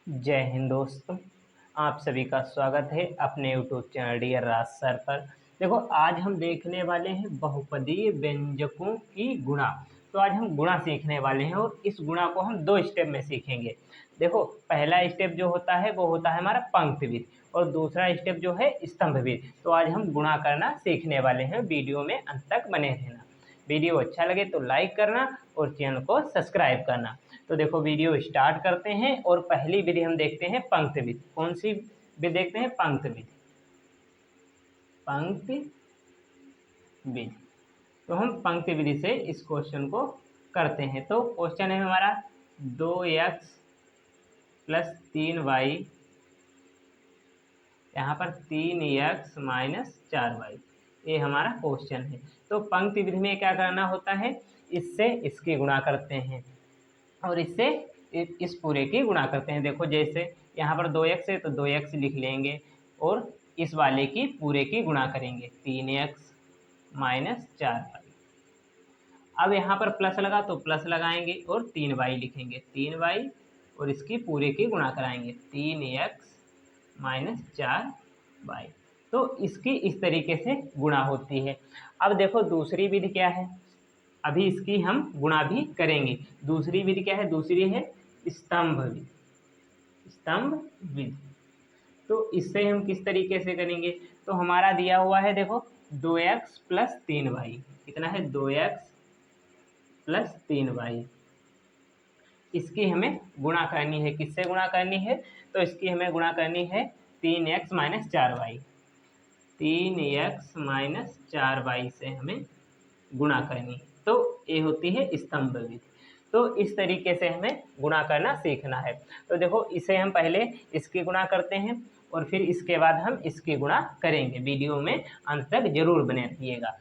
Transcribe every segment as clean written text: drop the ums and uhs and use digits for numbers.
जय हिंद दोस्तों। आप सभी का स्वागत है अपने यूट्यूब चैनल डियर राज सर पर। देखो, आज हम देखने वाले हैं बहुपदीय व्यंजकों की गुणा। तो आज हम गुणा सीखने वाले हैं और इस गुणा को हम दो स्टेप में सीखेंगे। देखो, पहला स्टेप जो होता है वो होता है हमारा पंक्तिविधि और दूसरा स्टेप जो है स्तंभविधि। तो आज हम गुणा करना सीखने वाले हैं। वीडियो में अंत तक बने रहना। वीडियो अच्छा लगे तो लाइक करना और चैनल को सब्सक्राइब करना। तो देखो, वीडियो स्टार्ट करते हैं और पहली विधि हम देखते हैं पंक्ति विधि। कौन सी विधि देखते हैं? पंक्ति विधि। पंक्ति विधि। तो हम पंक्ति विधि से इस क्वेश्चन को करते हैं। तो क्वेश्चन है हमारा 2x प्लस 3y, यहाँ पर 3x माइनस 4y, ये हमारा क्वेश्चन है। तो पंक्ति विधि में क्या करना होता है? इससे इसकी गुणा करते हैं और इससे इस पूरे की गुणा करते हैं। देखो, जैसे यहाँ पर 2x है तो 2x लिख लेंगे और इस वाले की पूरे की गुणा करेंगे 3x माइनस 4y। अब यहाँ पर प्लस लगा तो प्लस लगाएंगे और 3y लिखेंगे 3y और इसकी पूरे की गुणा कराएंगे 3x माइनस 4y। तो इसकी इस तरीके से गुणा होती है। अब देखो, दूसरी विधि क्या है? अभी इसकी हम गुणा भी करेंगे। दूसरी विधि क्या है? दूसरी है स्तंभ विधि। स्तंभ विधि। तो इससे हम किस तरीके से करेंगे? तो हमारा दिया हुआ है, देखो, 2x प्लस 3y। कितना है? 2x plus 3y। इसकी हमें गुणा करनी है। किससे गुणा करनी है? तो इसकी हमें गुणा करनी है 3x minus 4y। 3x minus 4y से हमें गुणा करनी है। तो ये होती है स्तंभ विधि। तो इस तरीके से हमें गुणा करना सीखना है। तो देखो, इसे हम पहले इसकी गुणा करते हैं और फिर इसके बाद हम इसकी गुणा करेंगे। वीडियो में अंत तक जरूर बने रहिएगा।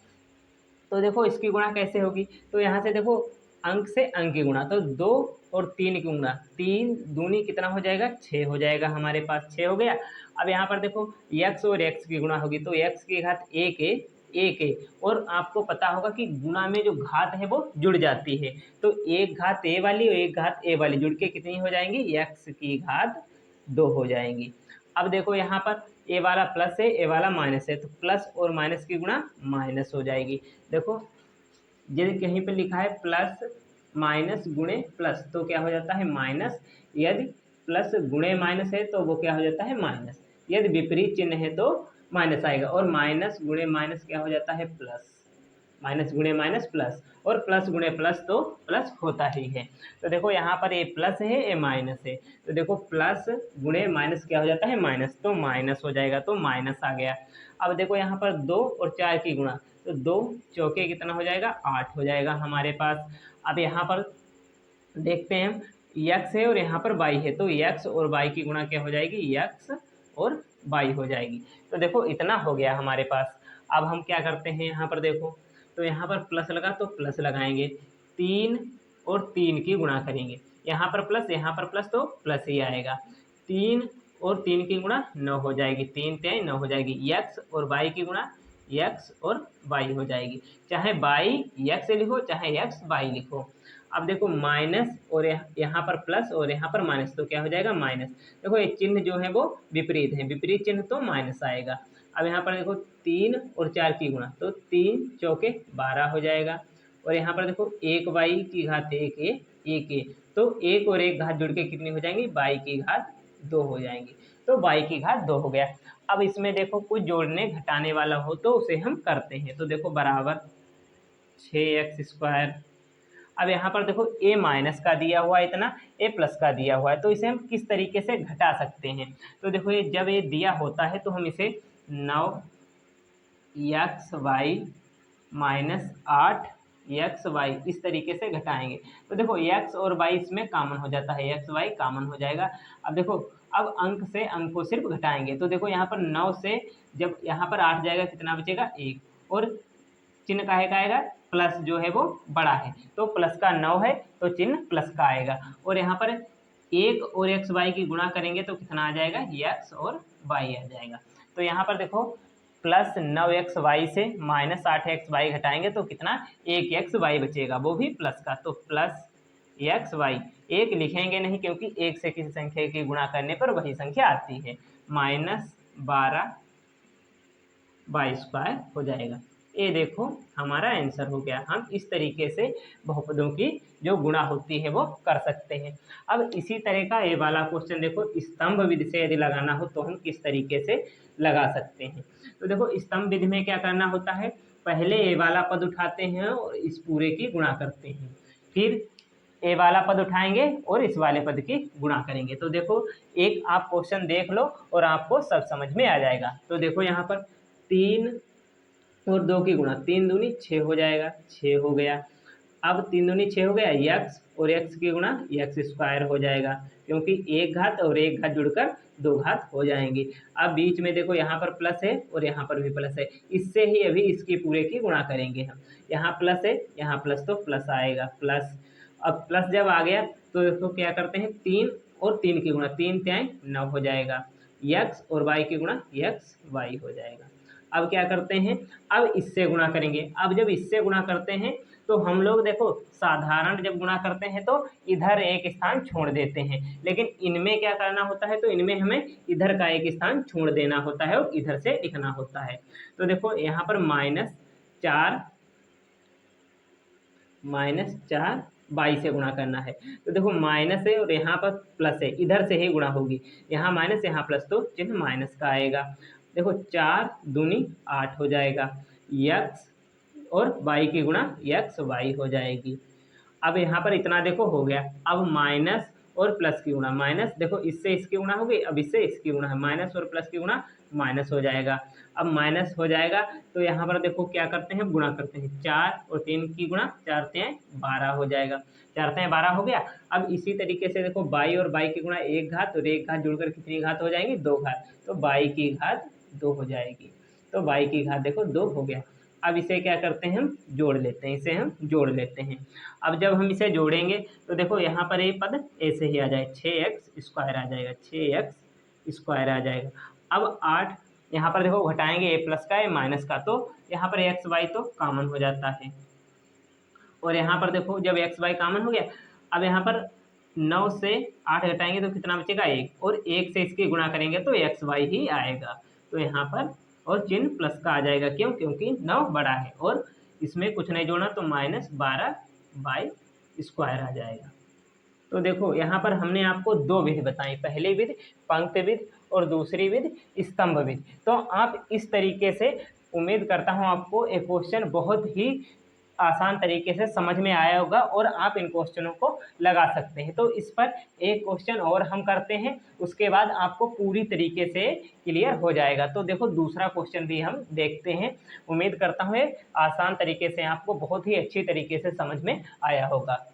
तो देखो, इसकी गुणा कैसे होगी? तो यहाँ से देखो, अंक से अंक की गुणा, तो 2 और 3 की गुणा, 3 दूनी कितना हो जाएगा? 6 हो जाएगा। हमारे पास 6 हो गया। अब यहाँ पर देखो, x और x की गुणा होगी तो x की घात 1 है, 1 है। और आपको पता होगा कि गुणा में जो घात है वो जुड़ जाती है। तो एक घात a वाली और एक घात a वाली जुड़ के कितनी हो जाएंगी? x की घात 2 हो जाएंगी। अब देखो, यहाँ पर ए वाला प्लस है, ए वाला माइनस है, तो प्लस और माइनस की गुणा माइनस हो जाएगी। देखो, यदि कहीं पे लिखा है प्लस माइनस गुणे प्लस तो क्या हो जाता है? माइनस। यदि प्लस गुणे माइनस है तो वो क्या हो जाता है? माइनस। यदि विपरीत चिन्ह है तो माइनस आएगा और माइनस गुणे माइनस क्या हो जाता है? प्लस। माइनस गुणे माइनस प्लस और प्लस गुणे प्लस तो प्लस होता ही है। तो देखो, यहाँ पर ए प्लस है, ए माइनस है। तो देखो, प्लस गुणे माइनस क्या हो जाता है? माइनस। तो माइनस हो जाएगा, तो माइनस आ गया। अब देखो, यहाँ पर 2 और 4 की गुणा, तो 2 चौके कितना हो जाएगा? 8 हो जाएगा हमारे पास। अब यहाँ पर देखते हैं, x है और यहाँ पर y है, तो x और y की गुणा क्या हो जाएगी? x और y हो जाएगी। तो देखो, इतना हो गया हमारे पास। अब हम क्या करते हैं? यहाँ पर देखो, तो यहाँ पर प्लस लगा तो प्लस लगाएंगे, 3 और 3 की गुणा करेंगे। यहाँ पर प्लस तो प्लस ही आएगा। 3 और 3 की गुणा 9 हो जाएगी, 3 3 9 हो जाएगी। x और y की गुणा x और y हो जाएगी। चाहे y x लिखो, चाहे x y लिखो। अब देखो, माइनस और यहाँ पर प्लस और यहाँ पर माइनस, तो क्या हो जाएगा? माइनस। देखो, ये चिन्ह जो है वो विपरीत है, विपरीत चिन्ह तो माइनस आएगा। अब यहाँ पर देखो, 3 और 4 की गुणा, तो 3 चौके 12 हो जाएगा। और यहाँ पर देखो, 1 y की घात 1 a, 1 a, तो 1 और 1 घात जुड़ के कितनी हो जाएंगी? y की घात 2 हो जाएंगी। तो y की घात 2 हो गया। अब इसमें देखो, कुछ जोड़ने घटाने वाला हो तो उसे हम करते हैं। तो देखो, बराबर 6x²। अब यहाँ पर देखो, a माइनस का दिया हुआ है इतना, a प्लस का दिया हुआ है, तो इसे हम किस तरीके से घटा सकते हैं? तो देखो, ये जब ये दिया होता है तो हम इसे 9xy माइनस 8xy इस तरीके से घटाएंगे। तो देखो, x और y इसमें कॉमन हो जाता है, xy कॉमन हो जाएगा। अब देखो, अब अंक से अंक को सिर्फ घटाएंगे। तो देखो, यहाँ पर 9 से जब यहाँ पर 8 जाएगा, कितना बचेगा? 1। और चिन्ह काहे का आएगा? प्लस जो है वो बड़ा है, तो प्लस का 9 है तो चिन्ह प्लस का आएगा। और यहाँ पर 1 और एक्स वाई की गुणा करेंगे तो कितना आ जाएगा? x और y आ जाएगा। तो यहाँ पर देखो, प्लस 9xy से माइनस 8xy घटाएंगे तो कितना? 1xy बचेगा, वो भी प्लस का। तो प्लस एक्स वाई, एक लिखेंगे नहीं क्योंकि एक से किसी संख्या की गुणा करने पर वही संख्या आती है, -12 वाई स्क्वायर हो जाएगा। ये देखो हमारा आंसर हो गया। हम इस तरीके से बहुपदों की जो गुणा होती है वो कर सकते हैं। अब इसी तरह का ये वाला क्वेश्चन देखो, स्तंभ विधि से यदि लगाना हो तो हम किस तरीके से लगा सकते हैं। तो देखो स्तंभ विधि में क्या करना होता है, पहले ये वाला पद उठाते हैं और इस पूरे की गुणा करते हैं, फिर ये वाला पद उठाएंगे और इस वाले पद की गुणा करेंगे। तो देखो एक आप क्वेश्चन देख लो और आपको सब समझ में आ जाएगा। तो देखो यहाँ पर 3 और 2 की गुणा, 3 दूनी 6 हो जाएगा, 6 हो गया। अब 3 दूनी 6 हो गया, यक्स और एक्स की गुणा एक्स स्क्वायर हो जाएगा, क्योंकि एक घात और एक घात जुड़कर 2 घात हो जाएंगी। अब बीच में देखो यहाँ पर प्लस है और यहाँ पर भी प्लस है, इससे ही अभी इसकी पूरे की गुणा करेंगे हम। यहाँ प्लस है, यहाँ प्लस, तो प्लस आएगा प्लस। अब प्लस जब आ गया तो देखो क्या करते हैं, 3 और 3 की गुणा, 3 3 9 हो जाएगा, एक्स और वाई की गुणा एक्स वाई हो जाएगा। अब क्या करते हैं, अब इससे गुणा करेंगे। अब जब इससे गुणा करते हैं तो हम लोग देखो साधारण जब गुणा करते हैं तो इधर एक स्थान छोड़ देते हैं, लेकिन इनमें क्या करना होता है, तो इनमें हमें इधर का एक स्थान छोड़ देना होता है और इधर से लिखना होता है। तो देखो यहाँ पर -4 बाई से गुणा करना है। तो देखो माइनस है और यहाँ पर प्लस है, इधर से ही गुणा होगी, यहाँ माइनस यहाँ प्लस, तो चिन्ह माइनस का आएगा। देखो 4 दूनी 8 हो जाएगा, यक्स और वाई की गुणा एक्स वाई हो जाएगी। अब यहाँ पर इतना देखो हो गया। अब माइनस और प्लस की गुणा, माइनस देखो इससे इसकी गुणा हो गई, अब इससे इसकी गुणा है, माइनस और प्लस की गुणा माइनस हो जाएगा। अब माइनस हो जाएगा तो यहाँ पर देखो क्या करते हैं, गुणा करते हैं, 4 और 3 की गुणा, 4 3 12 हो जाएगा, 4 3 12 हो गया। अब इसी तरीके से देखो बाई और बाई की गुणा एक घात और एक घात जुड़कर कितनी घात हो जाएंगी, 2 घात, तो बाई की घात 2 हो जाएगी। तो बाई की घात देखो 2 हो गया। अब इसे क्या करते हैं, हम जोड़ लेते हैं, इसे हम जोड़ लेते हैं। अब जब हम इसे जोड़ेंगे तो देखो यहाँ पर ये पद ऐसे ही आ जाएगा, 6x स्क्वायर आ जाएगा, 6x स्क्वायर आ जाएगा। अब 8 यहाँ पर देखो घटाएंगे, ए प्लस का ए माइनस का, तो यहाँ पर एक्स वाई तो कॉमन हो जाता है। और यहाँ पर देखो जब एक्स वाई कॉमन हो गया, अब यहाँ पर 9 से 8 घटाएंगे तो कितना बचेगा, 1, और 1 से इसकी गुणा करेंगे तो एक्स वाई ही आएगा। तो यहाँ पर और चिन्ह प्लस का आ जाएगा, क्यों, क्योंकि 9 बड़ा है और इसमें कुछ नहीं जोड़ना, तो -12 बाई स्क्वायर आ जाएगा। तो देखो यहाँ पर हमने आपको 2 विधि बताई, पहली विधि पंक्ति विधि और दूसरी विधि स्तंभ विधि। तो आप इस तरीके से, उम्मीद करता हूँ आपको एक क्वेश्चन बहुत ही आसान तरीके से समझ में आया होगा और आप इन क्वेश्चनों को लगा सकते हैं। तो इस पर एक क्वेश्चन और हम करते हैं, उसके बाद आपको पूरी तरीके से क्लियर हो जाएगा। तो देखो दूसरा क्वेश्चन भी हम देखते हैं। उम्मीद करता हूँ आसान तरीके से आपको बहुत ही अच्छी तरीके से समझ में आया होगा।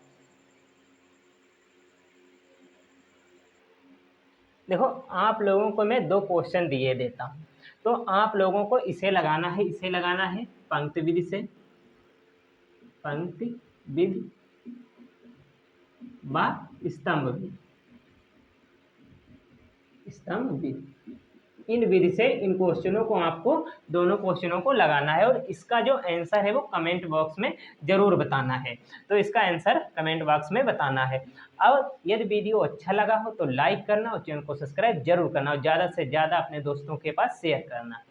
देखो आप लोगों को मैं 2 क्वेश्चन दिए देता हूँ, तो आप लोगों को इसे लगाना है पंक्ति विधि से, पंक्ति विधि व स्तंभ विधि, स्तंभ विधि। इन विधि से इन क्वेश्चनों को आपको, दोनों क्वेश्चनों को लगाना है और इसका जो आंसर है वो कमेंट बॉक्स में ज़रूर बताना है। तो इसका आंसर कमेंट बॉक्स में बताना है। अब यदि वीडियो अच्छा लगा हो तो लाइक करना और चैनल को सब्सक्राइब जरूर करना और ज़्यादा से ज़्यादा अपने दोस्तों के पास शेयर करना।